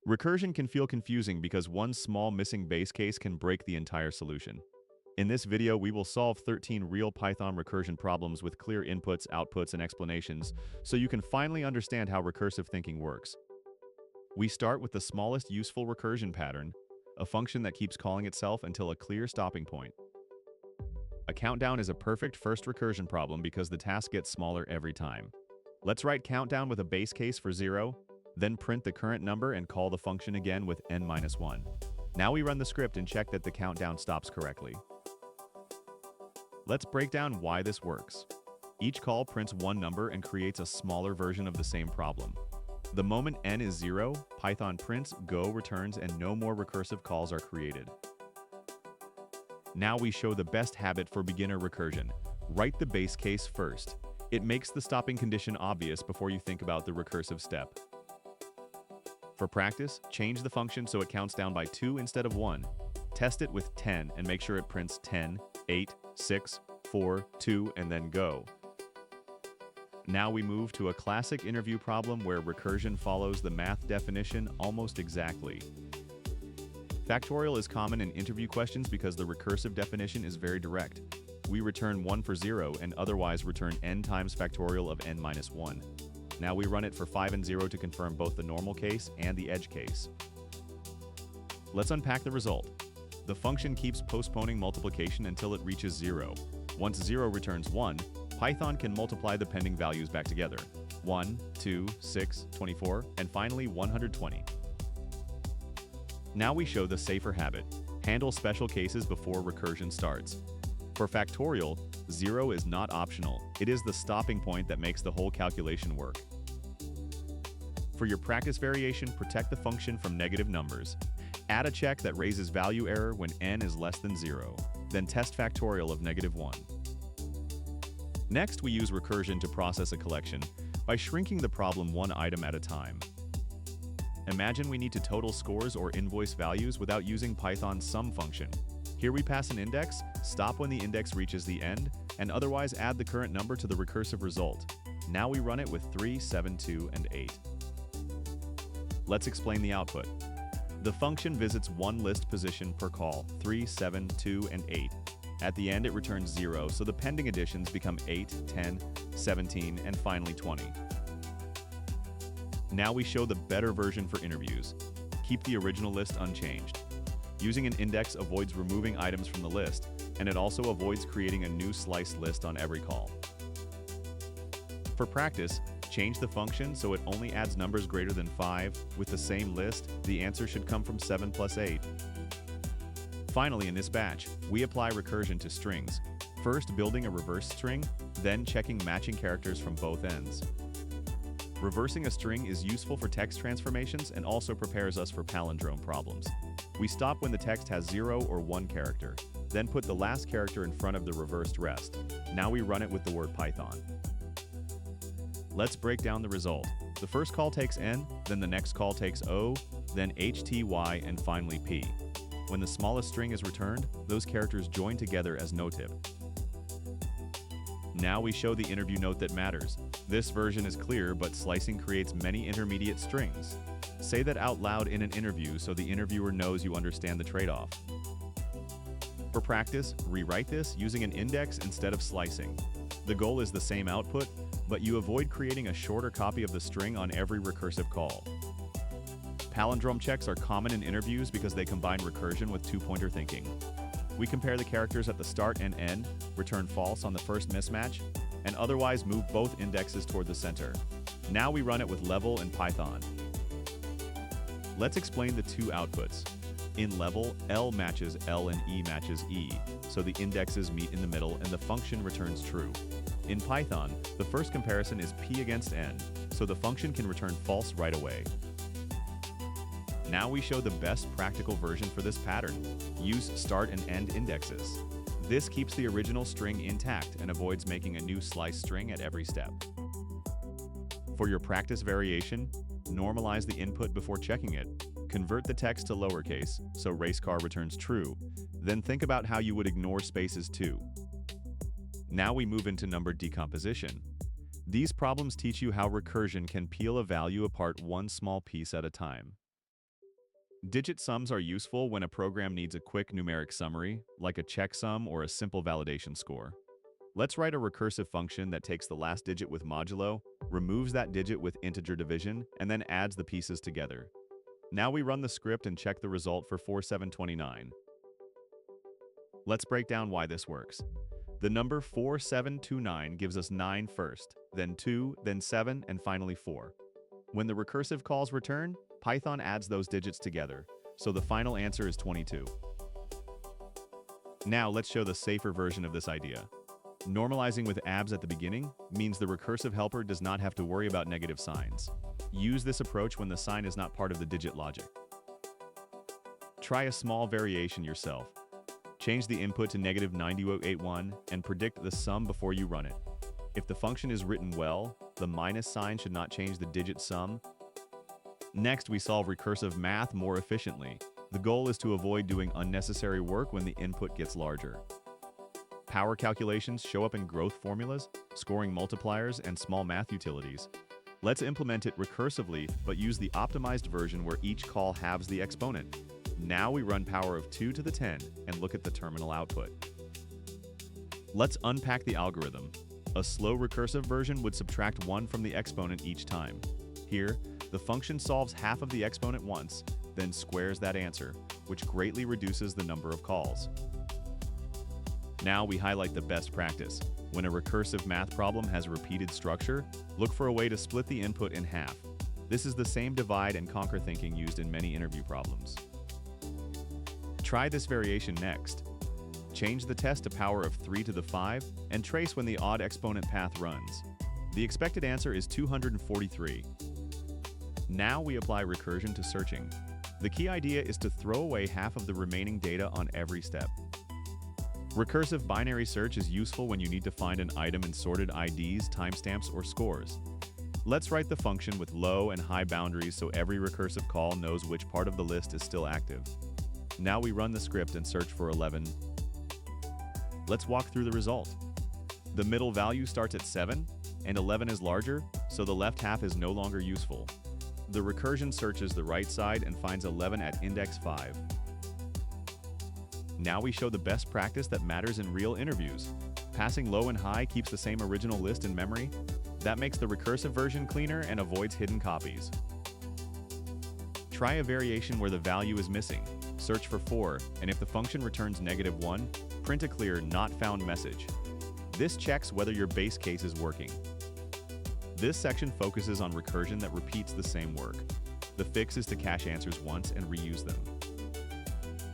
Recursion can feel confusing because one small missing base case can break the entire solution. In this video, we will solve 13 real Python recursion problems with clear inputs, outputs, and explanations, so you can finally understand how recursive thinking works. We start with the smallest useful recursion pattern, a function that keeps calling itself until a clear stopping point. A countdown is a perfect first recursion problem because the task gets smaller every time. Let's write countdown with a base case for 0, then print the current number and call the function again with n-1. Now we run the script and check that the countdown stops correctly. Let's break down why this works. Each call prints one number and creates a smaller version of the same problem. The moment n is 0, Python prints, go returns, and no more recursive calls are created. Now we show the best habit for beginner recursion. Write the base case first. It makes the stopping condition obvious before you think about the recursive step. For practice, change the function so it counts down by 2 instead of 1. Test it with 10 and make sure it prints 10, 8, 6, 4, 2, and then go. Now we move to a classic interview problem where recursion follows the math definition almost exactly. Factorial is common in interview questions because the recursive definition is very direct. We return 1 for 0 and otherwise return n times factorial of n-1. Now we run it for 5 and 0 to confirm both the normal case and the edge case. Let's unpack the result. The function keeps postponing multiplication until it reaches 0. Once 0 returns 1, Python can multiply the pending values back together. 1, 2, 6, 24, and finally 120. Now we show the safer habit. Handle special cases before recursion starts. For factorial, 0 is not optional. It is the stopping point that makes the whole calculation work. For your practice variation, protect the function from negative numbers. Add a check that raises value error when n is less than 0. Then test factorial of -1. Next, we use recursion to process a collection by shrinking the problem one item at a time. Imagine we need to total scores or invoice values without using Python's sum function. Here we pass an index, stop when the index reaches the end, and otherwise add the current number to the recursive result. Now we run it with 3, 7, 2, and 8. Let's explain the output. The function visits one list position per call, 3, 7, 2, and 8. At the end, it returns 0, so the pending additions become 8, 10, 17, and finally 20. Now we show the better version for interviews. Keep the original list unchanged. Using an index avoids removing items from the list, and it also avoids creating a new sliced list on every call. For practice, change the function so it only adds numbers greater than 5. With the same list, the answer should come from 7 plus 8. Finally, in this batch, we apply recursion to strings, first building a reverse string, then checking matching characters from both ends. Reversing a string is useful for text transformations and also prepares us for palindrome problems. We stop when the text has 0 or 1 character, then put the last character in front of the reversed rest. Now we run it with the word Python. Let's break down the result. The first call takes n, then the next call takes o, then h, t, y, and finally p. When the smallest string is returned, those characters join together as notip. Now we show the interview note that matters. This version is clear, but slicing creates many intermediate strings. Say that out loud in an interview so the interviewer knows you understand the trade-off. For practice, rewrite this using an index instead of slicing. The goal is the same output, but you avoid creating a shorter copy of the string on every recursive call. Palindrome checks are common in interviews because they combine recursion with two-pointer thinking. We compare the characters at the start and end, return false on the first mismatch, and otherwise move both indexes toward the center. Now we run it with level and Python. Let's explain the two outputs. In level, L matches L and E matches E, so the indexes meet in the middle and the function returns true. In Python, the first comparison is P against N, so the function can return false right away. Now we show the best practical version for this pattern. Use start and end indexes. This keeps the original string intact and avoids making a new slice string at every step. For your practice variation, normalize the input before checking it. Convert the text to lowercase, so race car returns true. Then think about how you would ignore spaces too. Now we move into number decomposition. These problems teach you how recursion can peel a value apart one small piece at a time. Digit sums are useful when a program needs a quick numeric summary, like a checksum or a simple validation score. Let's write a recursive function that takes the last digit with modulo, removes that digit with integer division, and then adds the pieces together. Now we run the script and check the result for 4729. Let's break down why this works. The number 4729 gives us 9 first, then 2, then 7, and finally 4. When the recursive calls return, Python adds those digits together, so the final answer is 22. Now let's show the safer version of this idea. Normalizing with abs at the beginning means the recursive helper does not have to worry about negative signs. Use this approach when the sign is not part of the digit logic. Try a small variation yourself. Change the input to -9081 and predict the sum before you run it. If the function is written well, the minus sign should not change the digit sum. Next, we solve recursive math more efficiently. The goal is to avoid doing unnecessary work when the input gets larger. Power calculations show up in growth formulas, scoring multipliers, and small math utilities. Let's implement it recursively, but use the optimized version where each call halves the exponent. Now we run power of 2 to the 10 and look at the terminal output. Let's unpack the algorithm. A slow recursive version would subtract 1 from the exponent each time. Here, the function solves half of the exponent once, then squares that answer, which greatly reduces the number of calls. Now we highlight the best practice. When a recursive math problem has a repeated structure, look for a way to split the input in half. This is the same divide and conquer thinking used in many interview problems. Try this variation next. Change the test to power of 3 to the 5 and trace when the odd exponent path runs. The expected answer is 243. Now we apply recursion to searching. The key idea is to throw away half of the remaining data on every step. Recursive binary search is useful when you need to find an item in sorted IDs, timestamps, or scores. Let's write the function with low and high boundaries so every recursive call knows which part of the list is still active. Now we run the script and search for 11. Let's walk through the result. The middle value starts at 7, and 11 is larger, so the left half is no longer useful. The recursion searches the right side and finds 11 at index 5. Now we show the best practice that matters in real interviews. Passing low and high keeps the same original list in memory. That makes the recursive version cleaner and avoids hidden copies. Try a variation where the value is missing. Search for 4, and if the function returns -1, print a clear not found message. This checks whether your base case is working. This section focuses on recursion that repeats the same work. The fix is to cache answers once and reuse them.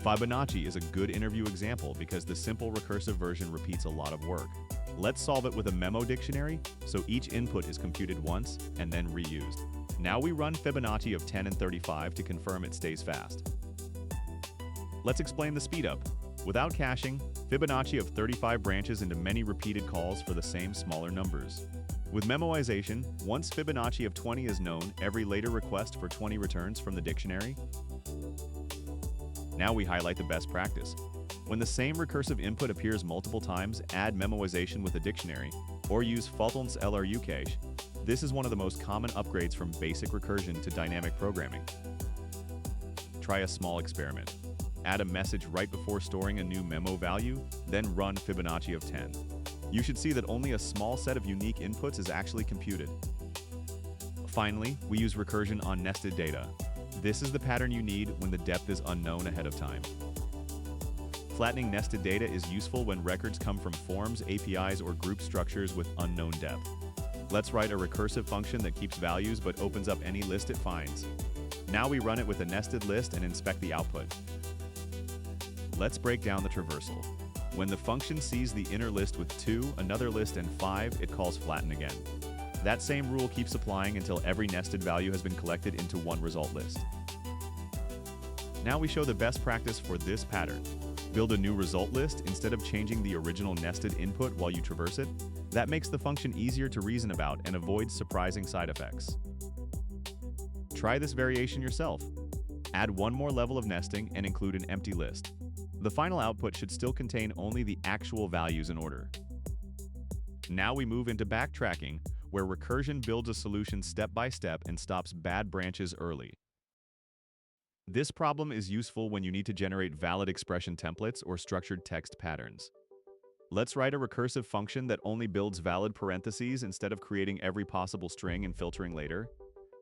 Fibonacci is a good interview example because the simple recursive version repeats a lot of work. Let's solve it with a memo dictionary, so each input is computed once and then reused. Now we run Fibonacci of 10 and 35 to confirm it stays fast. Let's explain the speedup. Without caching, Fibonacci of 35 branches into many repeated calls for the same smaller numbers. With memoization, once Fibonacci of 20 is known, every later request for 20 returns from the dictionary. Now we highlight the best practice. When the same recursive input appears multiple times, add memoization with a dictionary, or use Fulton's LRU cache. This is one of the most common upgrades from basic recursion to dynamic programming. Try a small experiment. Add a message right before storing a new memo value, then run Fibonacci of 10. You should see that only a small set of unique inputs is actually computed. Finally, we use recursion on nested data. This is the pattern you need when the depth is unknown ahead of time. Flattening nested data is useful when records come from forms, APIs, or group structures with unknown depth. Let's write a recursive function that keeps values but opens up any list it finds. Now we run it with a nested list and inspect the output. Let's break down the traversal. When the function sees the inner list with 2, another list, and 5, it calls flatten again. That same rule keeps applying until every nested value has been collected into one result list. Now we show the best practice for this pattern. Build a new result list instead of changing the original nested input while you traverse it. That makes the function easier to reason about and avoids surprising side effects. Try this variation yourself. Add one more level of nesting and include an empty list. The final output should still contain only the actual values in order. Now we move into backtracking, where recursion builds a solution step by step and stops bad branches early. This problem is useful when you need to generate valid expression templates or structured text patterns. Let's write a recursive function that only builds valid parentheses instead of creating every possible string and filtering later.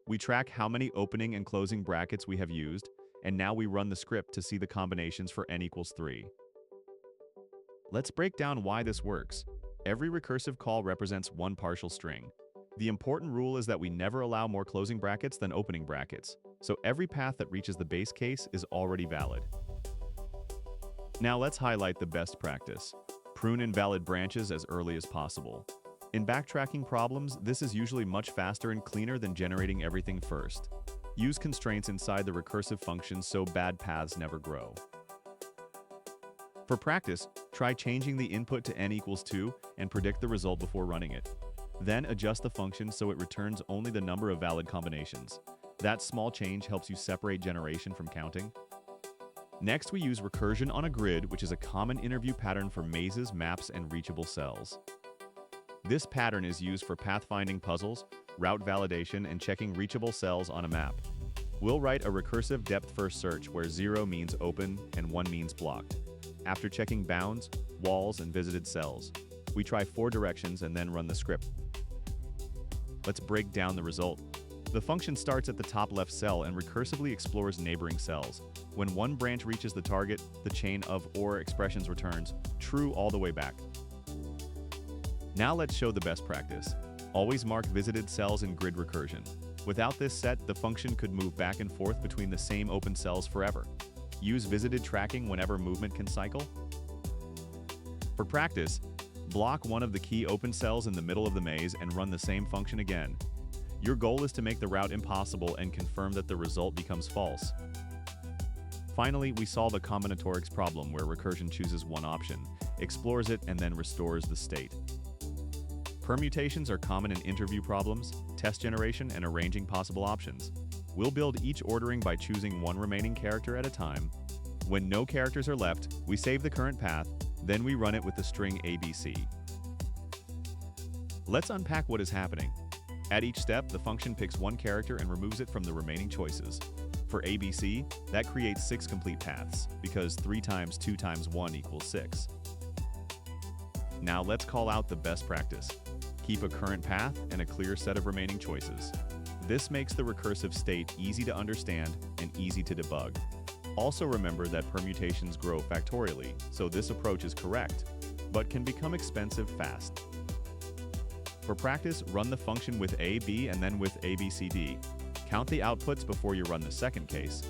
We track how many opening and closing brackets we have used, and now we run the script to see the combinations for n equals 3. Let's break down why this works. Every recursive call represents one partial string. The important rule is that we never allow more closing brackets than opening brackets, so every path that reaches the base case is already valid. Now let's highlight the best practice. Prune invalid branches as early as possible. In backtracking problems, this is usually much faster and cleaner than generating everything first. Use constraints inside the recursive function so bad paths never grow. For practice, try changing the input to n equals 2 and predict the result before running it. Then adjust the function so it returns only the number of valid combinations. That small change helps you separate generation from counting. Next, we use recursion on a grid, which is a common interview pattern for mazes, maps, and reachable cells. This pattern is used for pathfinding puzzles, route validation, and checking reachable cells on a map. We'll write a recursive depth-first search where 0 means open and 1 means blocked. After checking bounds, walls, and visited cells, we try 4 directions and then run the script. Let's break down the result. The function starts at the top left cell and recursively explores neighboring cells. When one branch reaches the target, the chain of OR expressions returns true all the way back. Now let's show the best practice. Always mark visited cells in grid recursion. Without this set, the function could move back and forth between the same open cells forever. Use visited tracking whenever movement can cycle. For practice, block one of the key open cells in the middle of the maze and run the same function again. Your goal is to make the route impossible and confirm that the result becomes false. Finally, we solve a combinatorics problem where recursion chooses one option, explores it, and then restores the state. Permutations are common in interview problems, test generation, and arranging possible options. We'll build each ordering by choosing one remaining character at a time. When no characters are left, we save the current path, then we run it with the string ABC. Let's unpack what is happening. At each step, the function picks one character and removes it from the remaining choices. For ABC, that creates 6 complete paths, because 3 times 2 times 1 equals 6. Now let's call out the best practice. Keep a current path and a clear set of remaining choices. This makes the recursive state easy to understand and easy to debug. Also remember that permutations grow factorially, so this approach is correct, but can become expensive fast. For practice, run the function with A, B, and then with ABCD. Count the outputs before you run the second case.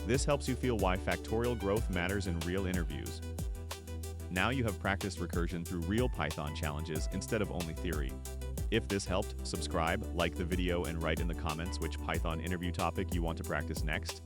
This helps you feel why factorial growth matters in real interviews. Now you have practiced recursion through real Python challenges instead of only theory. If this helped, subscribe, like the video, and write in the comments which Python interview topic you want to practice next.